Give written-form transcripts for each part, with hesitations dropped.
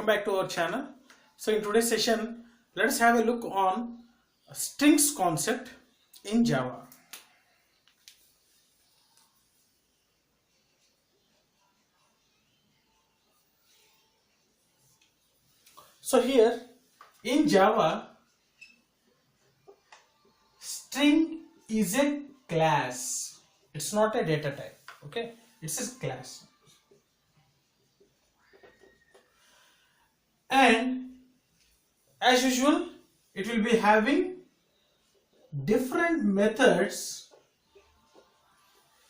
welcome back to our channel. So in today's session, let us have a look on strings concept in Java. So here in Java, string is a class. It's not a data type. Okay, it's a class. And as usual, it will be having different methods,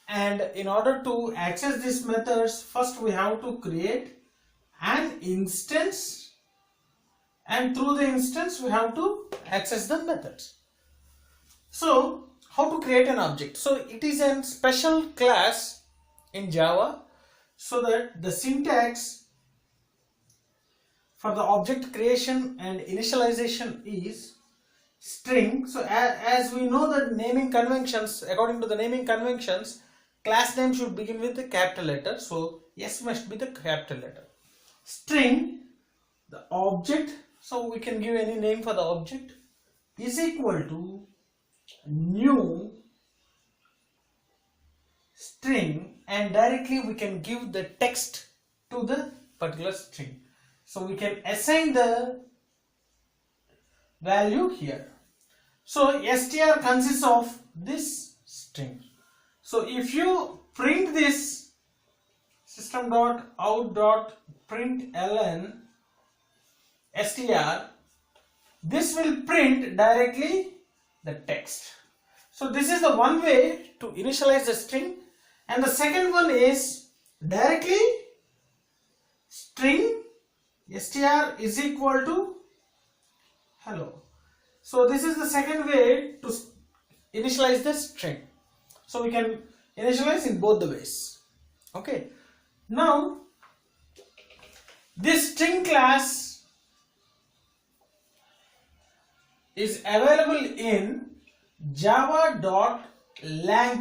and in order to access these methods, first we have to create an instance, and through the instance we have to access the methods. So how to create an object? So it is a special class in Java, so that the syntax for the object creation and initialization is string. So as we know that naming conventions, according to the naming conventions, class name should begin with the capital letter. So S must be the capital letter. String, the object, so we can give any name for the object, is equal to new string, and directly we can give the text to the particular string. So we can assign the value here. So str consists of this string. So if you print this system.out.println str, this will print directly the text. So this is the one way to initialize the string, and the second one is directly string str is equal to hello. So this is the second way to initialize the string. So we can initialize in both the ways. Okay. Now this string class is available in java.lang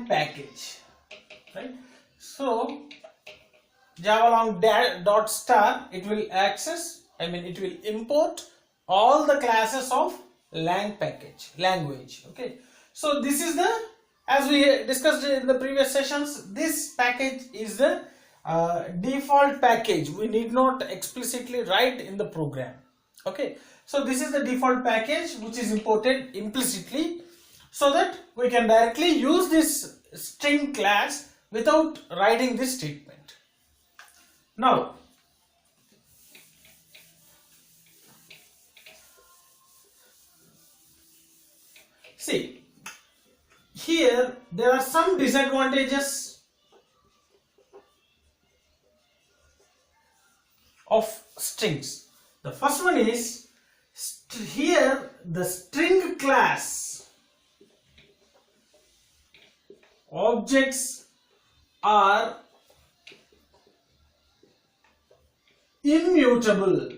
package, right? So java.lang it will access, it will import all the classes of lang package, language. Okay, so this is the, as we discussed in the previous sessions, this package is the default package. We need not explicitly write in the program. Okay, so this is the default package which is imported implicitly, so that we can directly use this string class without writing this statement. Now see, here there are some disadvantages of strings. The first one is here the string class objects are immutable.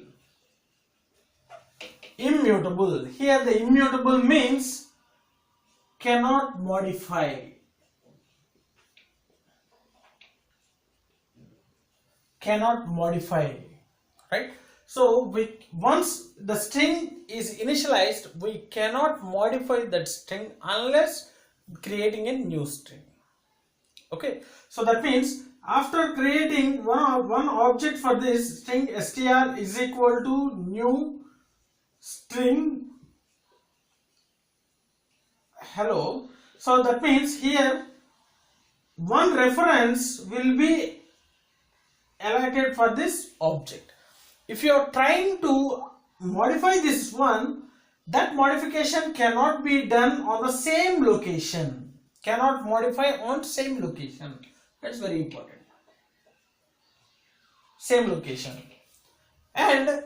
Immutable. Here the immutable means cannot modify. Cannot modify. Right? So once the string is initialized, we cannot modify that string unless creating a new string. Okay, so that means after creating one object for this string str is equal to new string hello, so that means here one reference will be allocated for this object. If you are trying to modify this one, that modification cannot be done on the same location. Cannot modify on same location. That's very important. Same location. And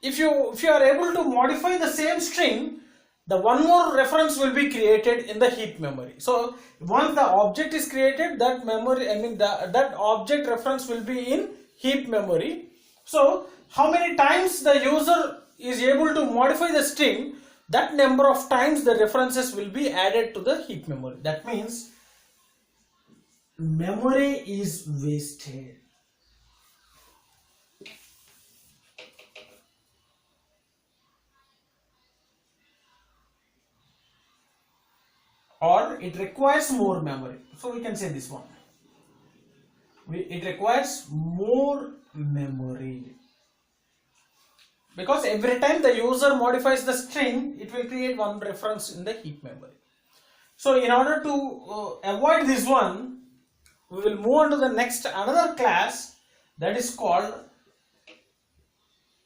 if you are able to modify the same string, the one more reference will be created in the heap memory. So once the object is created, that memory, that object reference will be in heap memory. So how many times the user is able to modify the string, that number of times the references will be added to the heap memory. That means memory is wasted. or it requires more memory. So we can say this one. It requires more memory, because every time the user modifies the string, it will create one reference in the heap memory. So in order to avoid this one, we will move on to the next another class that is called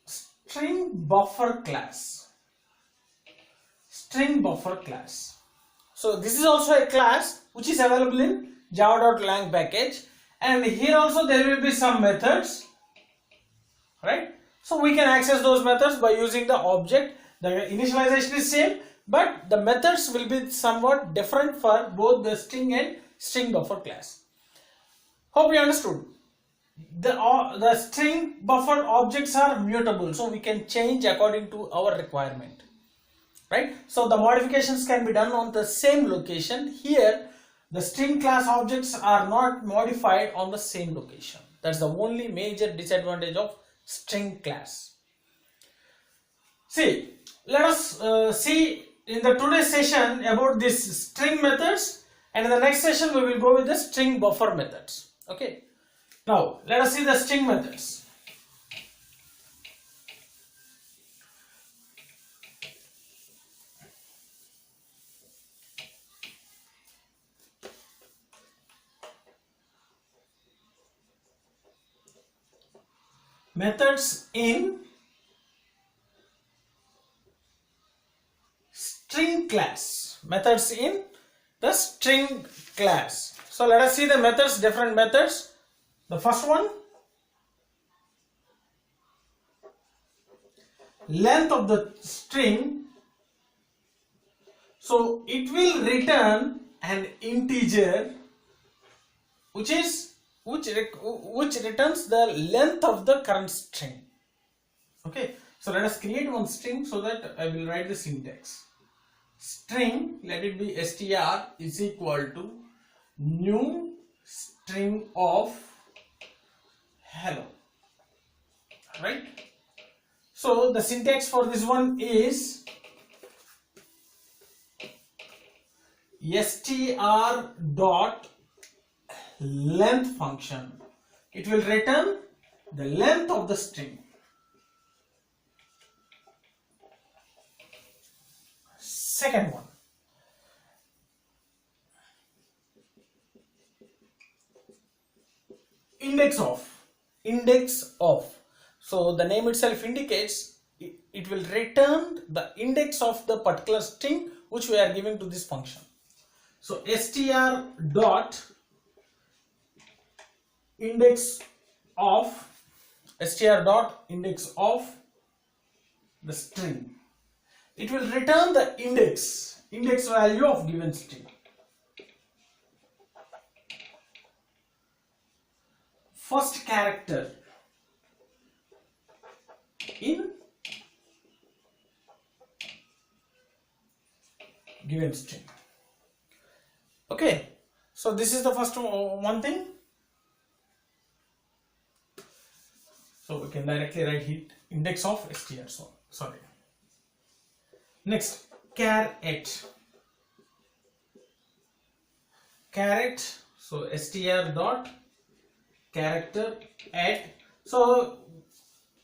string buffer class. String buffer class. So this is also a class which is available in java.lang package, and here also there will be some methods, right? So we can access those methods by using the object. The initialization is same, but the methods will be somewhat different for both the string and string buffer class. Hope you understood. The string buffer objects are mutable, so we can change according to our requirement, right? So the modifications can be done on the same location. Here the string class objects are not modified on the same location. That's the only major disadvantage of string class. See, let us see in the today's session about this string methods, and in the next session we will go with the string buffer methods. Okay, now let us see the string methods. Methods in string class. Methods in the string class. So let us see the methods, different methods. The first one, length of the string. So it will return an integer which returns the length of the current string. Okay, so let us create one string so that I will write the syntax. String, let it be str is equal to new string of hello, right? So the syntax for this one is str dot length function. It will return the length of the string. Second one, index of. So the name itself indicates it will return the index of the particular string which we are giving to this function. So str dot index of the string. It will return the index value of given string. First character in given string. Okay, so this is the first one thing. So we can directly write here index of str. So sorry. Next, caret. So str dot character at. So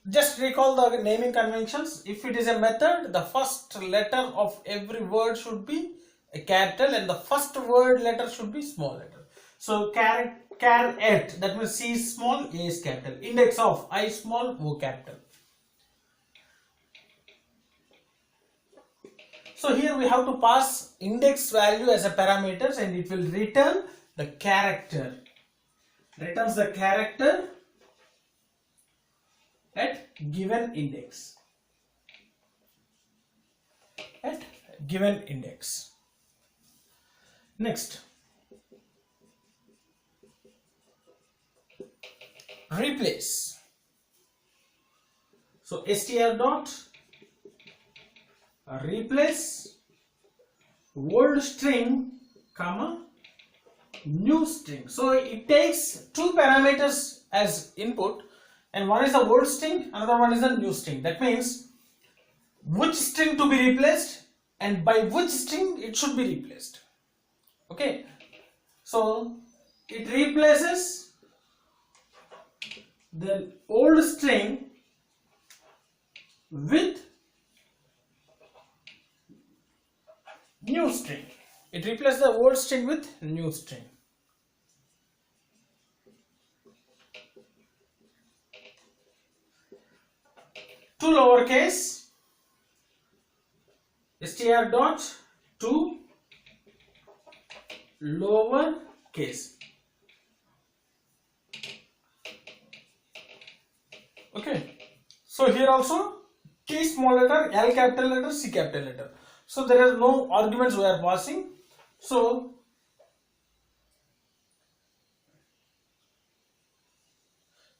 just recall the naming conventions. If it is a method, the first letter of every word should be a capital and the first word letter should be small letter. So caret, that means C is small, A is capital. Index of, I small, O capital. So here we have to pass index value as a parameters, and it will return the character. Returns the character at given index. At given index. Next, replace. So str dot replace old string comma new string. So it takes two parameters as input, and one is the old string, another one is the new string. That means which string to be replaced and by which string it should be replaced. Okay, so it replaces the old string with new string. It replaces the old string with new string. To lowercase str dot to lowercase. Okay, so here also T small letter, L capital letter, C capital letter. So there are no arguments we are passing. So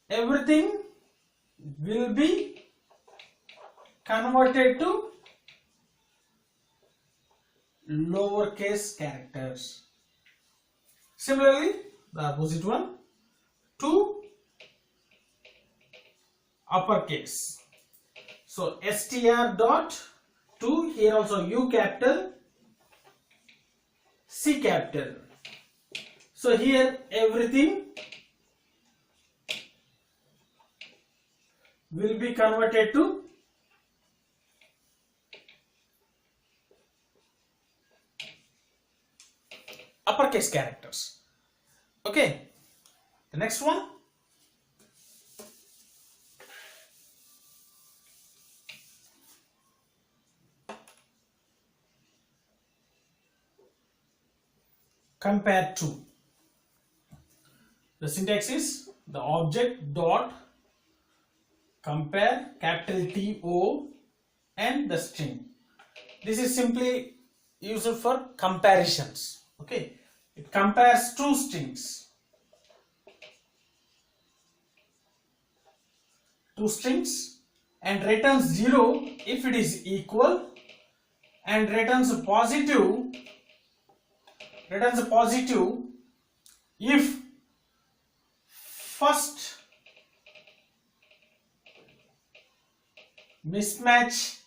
everything will be converted to lowercase characters. Similarly, the opposite one to uppercase. So str dot to, here also U capital, C capital. So here everything will be converted to uppercase characters. Okay, the next one. Compare to. The syntax is the object dot compare capital T O and the string. This is simply used for comparisons. Okay, it compares two strings. Two strings and returns 0 if it is equal, and returns positive if first mismatch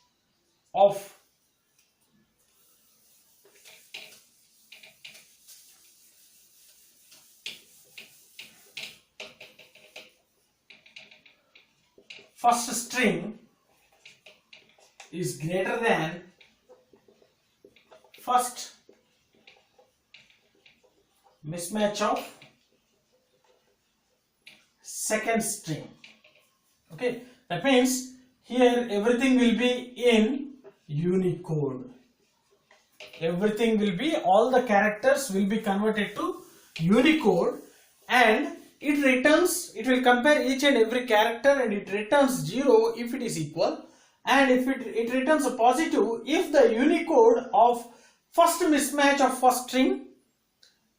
of first string is greater than first mismatch of second string. Okay, that means here everything will be in Unicode. Everything will be, all the characters will be converted to Unicode, and it will compare each and every character, and it returns 0 if it is equal, and if it returns a positive if the Unicode of first mismatch of first string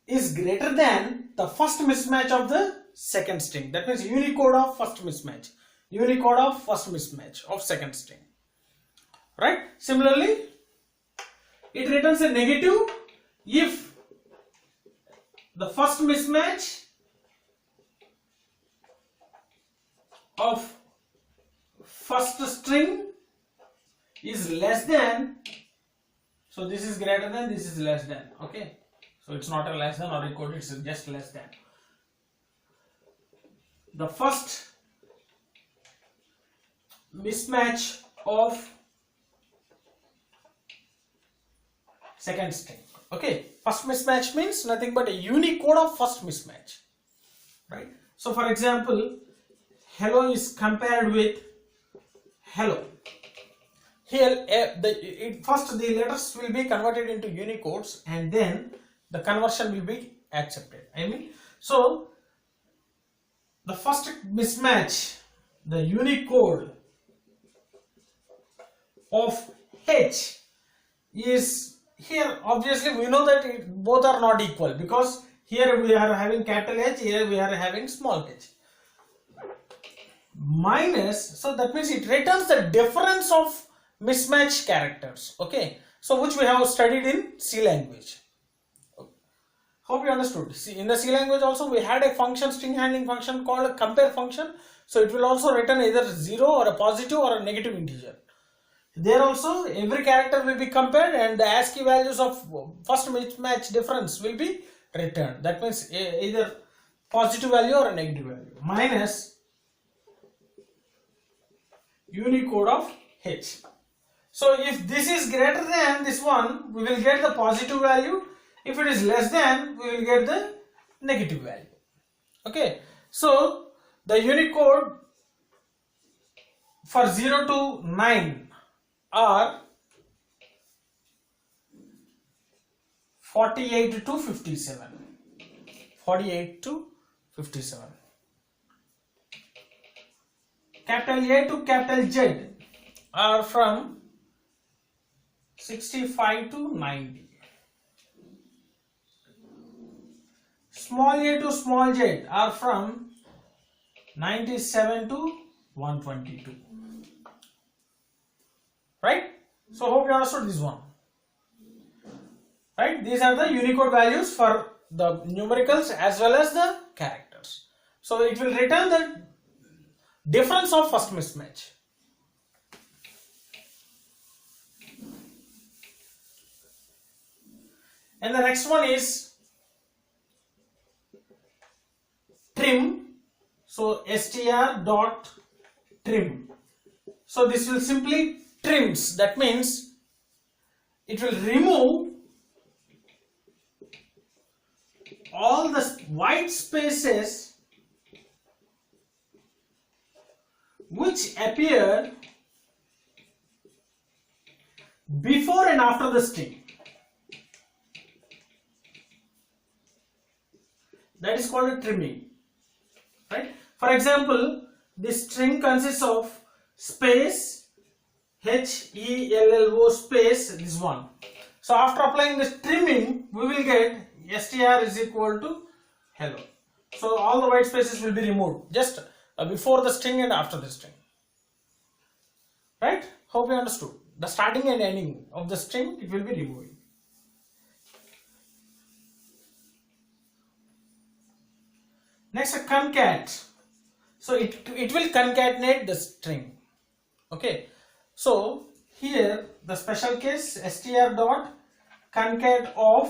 is greater than the first mismatch of the second string. That means Unicode of first mismatch, Unicode of first mismatch of second string. Right? Similarly, it returns a negative if the first mismatch of first string is less than, so this is greater than, this is less than. Okay, so it's not a less than or equal, it's just less than. The first mismatch of second string. Okay, first mismatch means nothing but a Unicode of first mismatch. Right? So for example, hello is compared with hello. Here first the letters will be converted into Unicodes, and then the conversion will be accepted. I mean, so the first mismatch, the Unicode of H is, here obviously we know that both are not equal, because here we are having capital H, here we are having small h. Minus, so that means it returns the difference of mismatch characters. Okay, so which we have studied in C language. Hope you understood. See, in the C language also we had a function, string handling function called a compare function. So it will also return either 0 or a positive or a negative integer. There also every character will be compared and the ASCII values of first mismatch difference will be returned. That means either positive value or a negative value minus Unicode of H. So if this is greater than this one, we will get the positive value. If it is less than, we will get the negative value. Okay. So the Unicode for 0 to 9 are 48 to 57. 48 to 57. Capital A to capital Z are from 65 to 90. Small a to small z are from 97 to 122. Right? So hope you understood this one. Right? These are the Unicode values for the numericals as well as the characters. So it will return the difference of first mismatch. And the next one is trim. So str dot trim. So this will simply trims. That means it will remove all the white spaces which appear before and after the string. That is called a trimming. Right? For example, this string consists of space HELLO space this one. So after applying this trimming, we will get str is equal to hello. So all the white spaces will be removed just before the string and after the string. Right? Hope you understood. The starting and ending of the string it will be removed. Next, a concat. So it will concatenate the string. Okay. So here the special case str dot concat of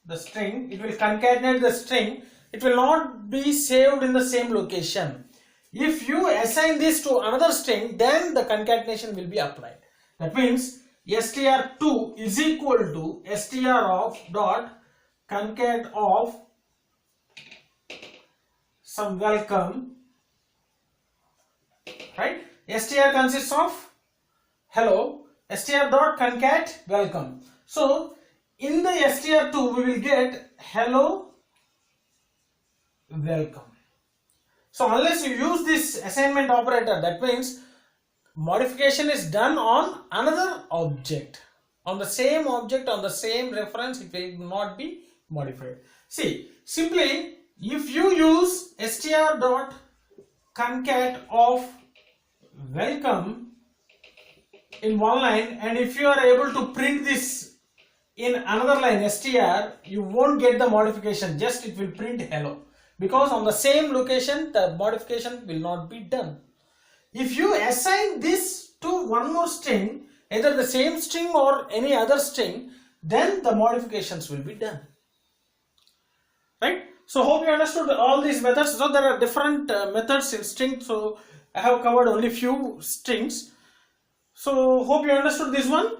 the string. It will concatenate the string. It will not be saved in the same location. If you assign this to another string, then the concatenation will be applied. That means str2 is equal to str of dot concat of some welcome. Right? str consists of hello, str dot concat welcome. So in the str2 we will get hello welcome. So unless you use this assignment operator, that means modification is done on another object. On the same object, on the same reference, it will not be modified. See, simply if you use str dot concat of welcome in one line, and if you are able to print this in another line str, you won't get the modification, just it will print hello, because on the same location the modification will not be done. If you assign this to one more string, either the same string or any other string, then the modifications will be done. Right? So hope you understood all these methods. So there are different methods in string. So I have covered only few strings. So hope you understood this one.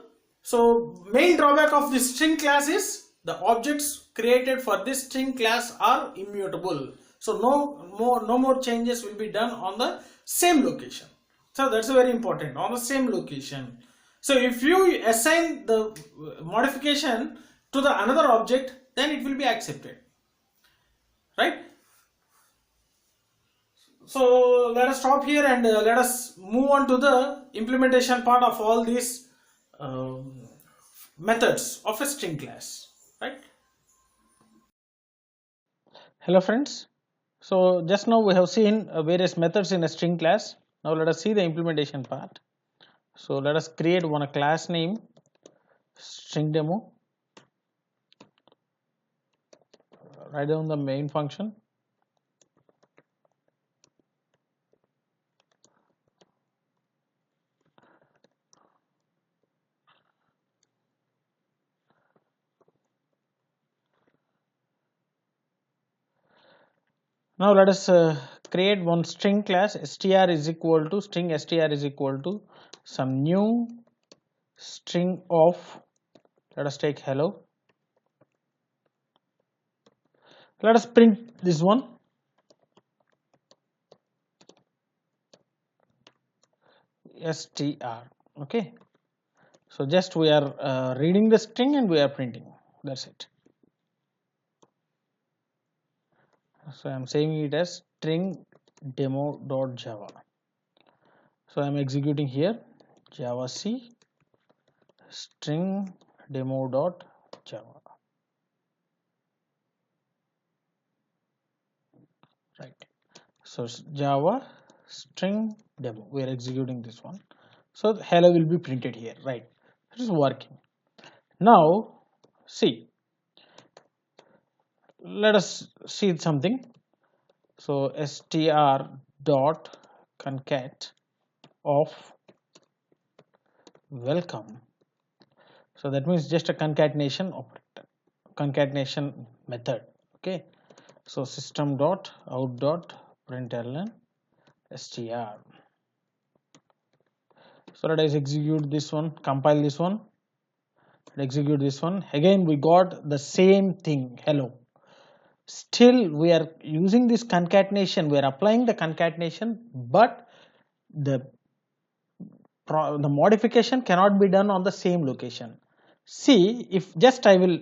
So main drawback of this string class is the objects created for this string class are immutable. So no more changes will be done on the same location. So that's very important, on the same location. So if you assign the modification to the another object, then it will be accepted. Right? So let us stop here and let us move on to the implementation part of all these methods of a string class. Right? Hello friends. So just now we have seen various methods in a string class. Now let us see the implementation part. So let us create one class name string demo. Write down the main function. Now let us create one string class. Str is equal to string str is equal to some new string of, let us take hello. Let us print this one. Str. Okay, so just we are reading the string and we are printing, that's it. So I am saving it as string demo.java. So I am executing here java c string demo.java, right? So java string demo, we are executing this one. So hello will be printed here, right? It is working. Now see, let us see something. So str dot concat of welcome. So that means just a concatenation operator, concatenation method. Okay, so system dot out dot println str. So let us execute this one, compile this one, execute this one. Again we got the same thing, hello. Still we are using this concatenation, we are applying the concatenation, but the modification cannot be done on the same location. See, if just I will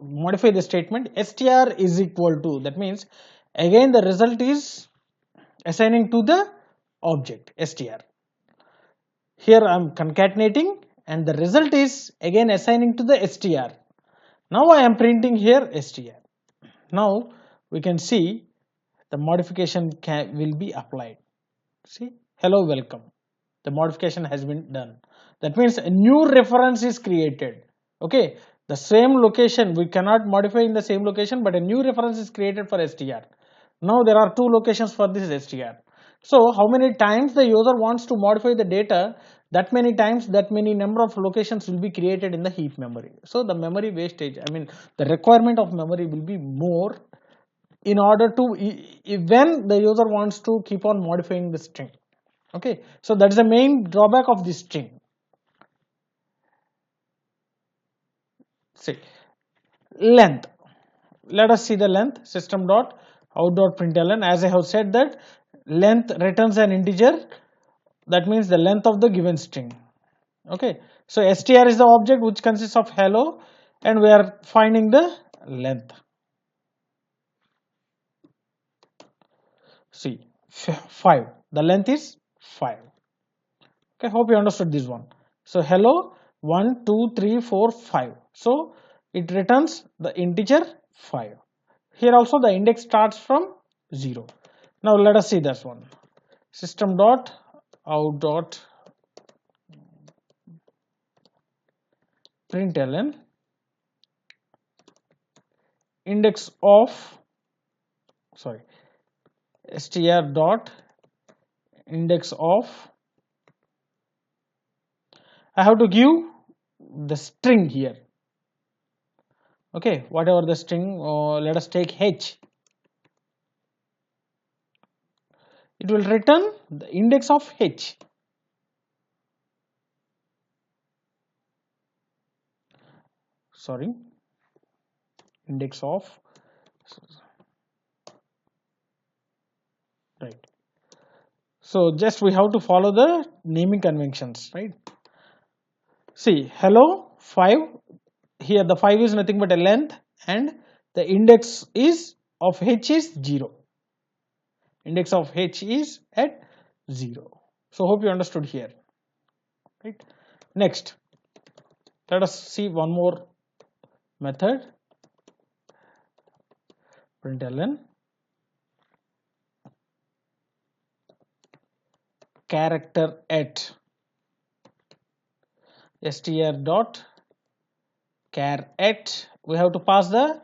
modify the statement str is equal to, that means again the result is assigning to the object str. Here I am concatenating and the result is again assigning to the str. Now I am printing here str. Now we can see the modification will be applied. See, hello welcome, the modification has been done. That means a new reference is created. Okay, the same location we cannot modify in the same location, but a new reference is created for str. Now there are two locations for this str. So how many times the user wants to modify the data, that many times that many number of locations will be created in the heap memory. So the memory wastage, I mean the requirement of memory will be more, in order to when the user wants to keep on modifying the string. Okay, so that is the main drawback of this string. See, length, let us see the length. System dot out dot println, as I have said that length returns an integer, that means the length of the given string. Okay, so str is the object which consists of hello and we are finding the length. See, 5, the length is 5. Okay, hope you understood this one. So hello 1 2 3 4 5, so it returns the integer 5. Here also the index starts from 0. Now let us see this one. System dot out dot println index of, sorry, str dot index of, I have to give the string here. Okay, whatever the string, let us take h. It will return the index of h. Sorry, index of, right. So just we have to follow the naming conventions, right? See, hello 5, here the 5 is nothing but a length and the index is of h is 0. Index of h is at 0. So hope you understood here, right? Next, let us see one more method, println character at str dot char at, we have to pass the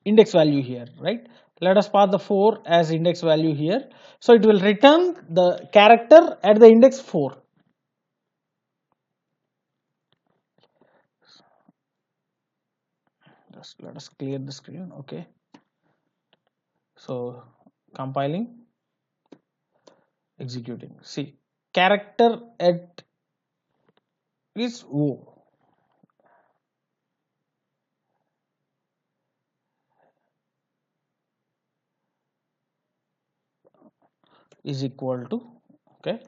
index value here, right? Let us pass the 4 as index value here, so it will return the character at the index 4. Just let us clear the screen. Okay, So compiling, executing. See, character at is O. Is equal to, okay,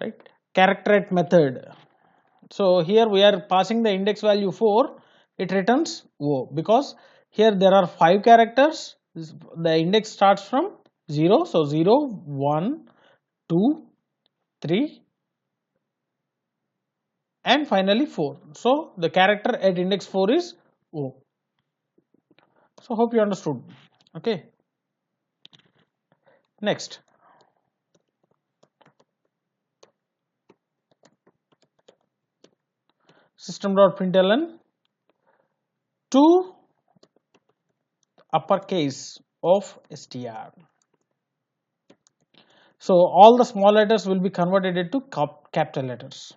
right, character at method. So here we are passing the index value 4, it returns O, because here there are 5 characters, the index starts from 0, so 0, 1, 2, 3 and finally 4. So the character at index 4 is O. So hope you understood. Okay. Next, system.println to uppercase of str. So all the small letters will be converted into capital letters.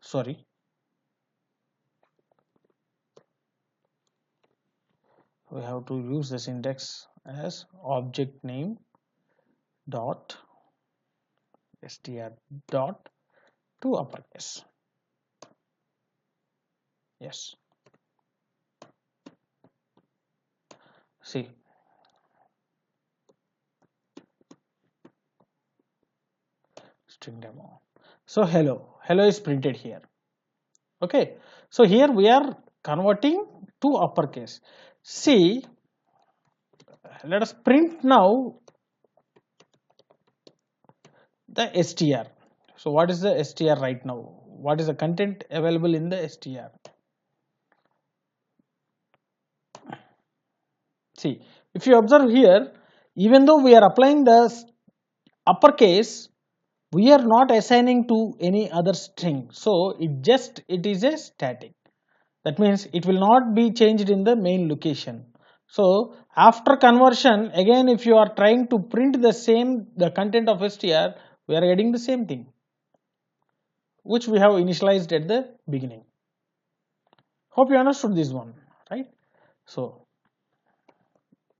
Sorry. We have to use the syntax as object name dot str dot to uppercase. Yes. See. String demo. So hello is printed here. Okay. So here we are converting to uppercase. See, let us print now the str. So what is the str right now? What is the content available in the str? See, if you observe here, even though we are applying the uppercase, we are not assigning to any other string. So it is a static. That means it will not be changed in the main location. So after conversion, again if you are trying to print the content of str, we are getting the same thing which we have initialized at the beginning. Hope you understood this one, right? So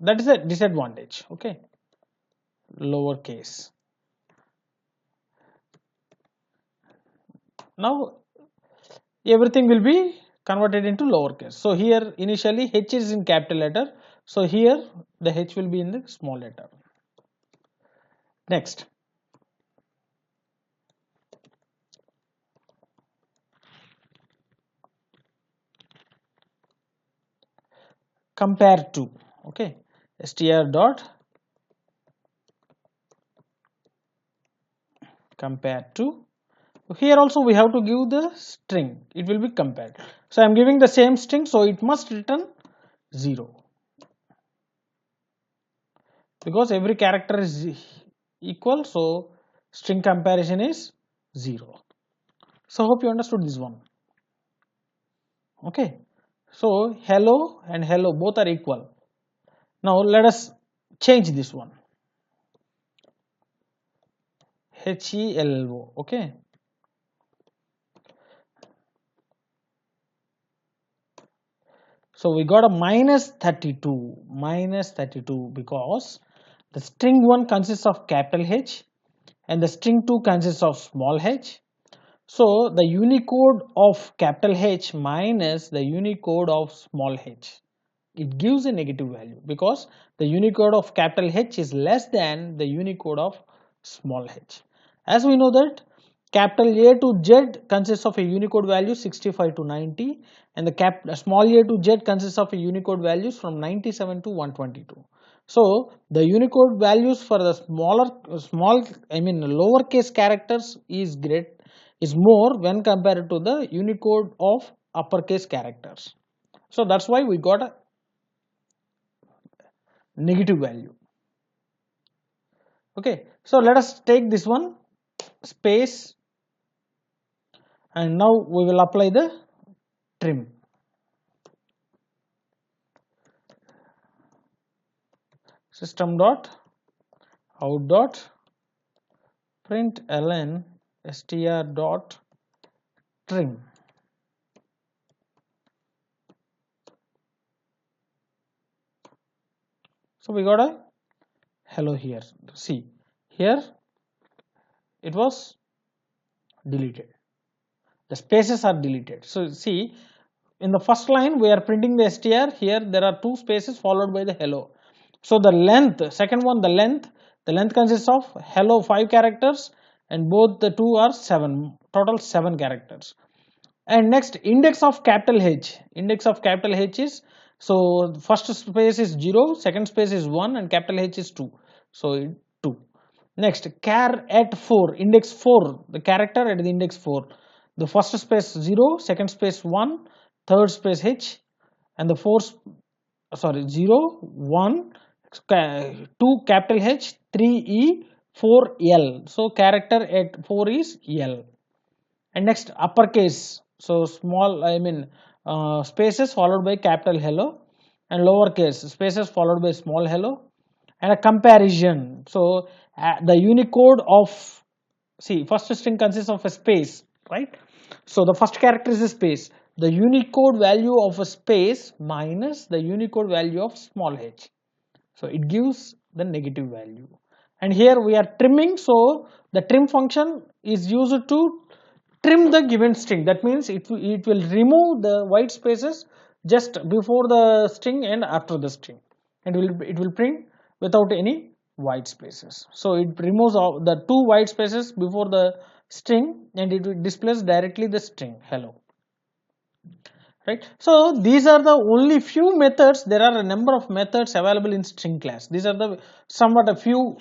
that is a disadvantage. Okay, lowercase. Now everything will be converted into lowercase. So here initially h is in capital letter, so here the h will be in the small letter. Next, compare to, okay, str dot compare to. Here also we have to give the string, it will be compared. So I am giving the same string, so it must return 0 because every character is equal, so string comparison is 0. So hope you understood this one. Okay, so hello and hello both are equal. Now let us change this one, HELLO. Okay, so we got a minus 32 because the string 1 consists of capital H and the string 2 consists of small h. So the Unicode of capital H minus the Unicode of small h, it gives a negative value because the Unicode of capital H is less than the Unicode of small h. As we know that capital A to Z consists of a Unicode value 65 to 90 and the small a to Z consists of a Unicode values from 97 to 122. So the Unicode values for the lowercase characters is more when compared to the Unicode of uppercase characters. So that's why we got a negative value. Okay, so let us take this one space and now we will apply the trim. System dot out dot println str dot trim. So we got a hello here. See, here it was deleted. The spaces are deleted. So see, in the first line we are printing the str. Here there are two spaces followed by the hello. So the length, second one, the length consists of hello 5 characters, and both the two are 7, total 7 characters. And next, index of capital H. Index of capital H is, so first space is 0, second space is 1, and capital H is 2. So 2. Next, char at 4, index 4, the character at the index 4. The first space 0, second space 1, third space H, and the fourth, sorry, 0, 1, 2 capital H, 3 E, 4 L. So character at 4 is L. And next, uppercase, so small, spaces followed by capital hello, and lowercase spaces followed by small hello, and a comparison. So the Unicode of, see, first string consists of a space, right? So the first character is a space. The Unicode value of a space minus the Unicode value of small h. So it gives the negative value. And here we are trimming, so the trim function is used to trim the given string. That means it will remove the white spaces just before the string and after the string, and it will print without any white spaces. So it removes all the two white spaces before the string, and it displays directly the string hello. Right, so these are the only few methods. There are a number of methods available in string class. These are the somewhat a few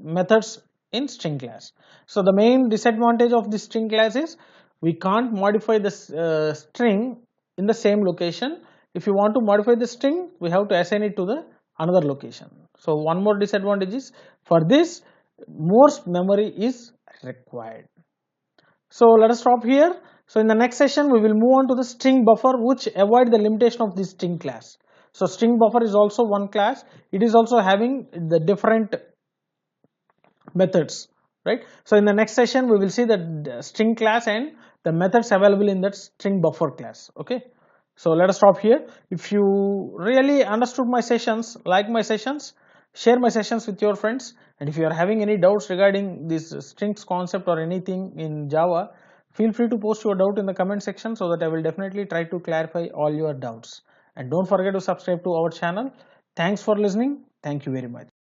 methods in string class. So the main disadvantage of this string class is we can't modify this string in the same location. If you want to modify the string, we have to assign it to the another location. So one more disadvantage is, for this, more memory is required. So let us stop here. So in the next session we will move on to the string buffer, which avoid the limitation of this string class. So string buffer is also one class. It is also having the different methods, right? So in the next session we will see the string class and the methods available in that string buffer class. Okay, so let us stop here. If you really understood my sessions, like my sessions, share my sessions with your friends. And if you are having any doubts regarding this strings concept or anything in Java, feel free to post your doubt in the comment section, so that I will definitely try to clarify all your doubts. And don't forget to subscribe to our channel. Thanks for listening. Thank you very much.